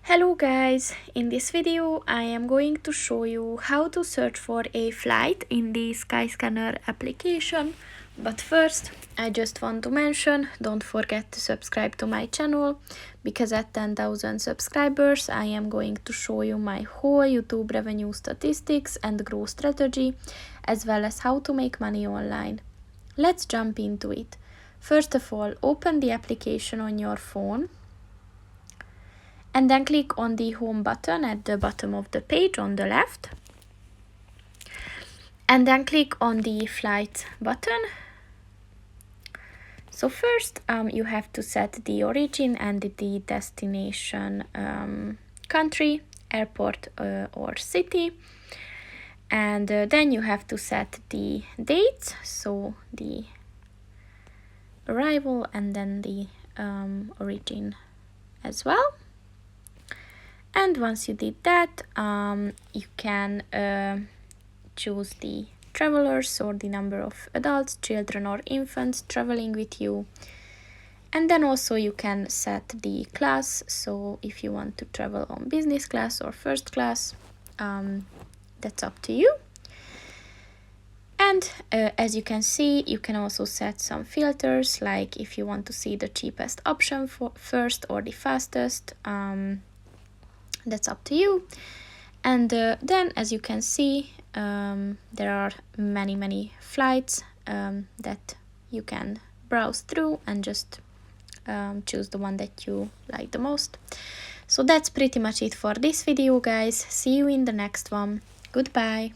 Hello guys, in this video I am going to show you how to search for a flight in the Skyscanner application. But first I just want to mention, don't forget to subscribe to my channel, because at 10,000 subscribers I am going to show you my whole YouTube revenue statistics and growth strategy, as well as how to make money online. Let's jump into it. First of all, open the application on your phone and then click on the home button at the bottom of the page on the left, and then click on the flight button. So first you have to set the origin and the destination country, airport or city, and then you have to set the dates, so the arrival and then the origin as well. And once you did that, you can choose the travelers or the number of adults, children or infants traveling with you. And then also you can set the class, so if you want to travel on business class or first class, that's up to you. And as you can see, you can also set some filters, like if you want to see the cheapest option for first or the fastest. That's up to you. And then, as you can see, there are many flights that you can browse through and just choose the one that you like the most. So that's pretty much it for this video, guys. See you in the next one. Goodbye.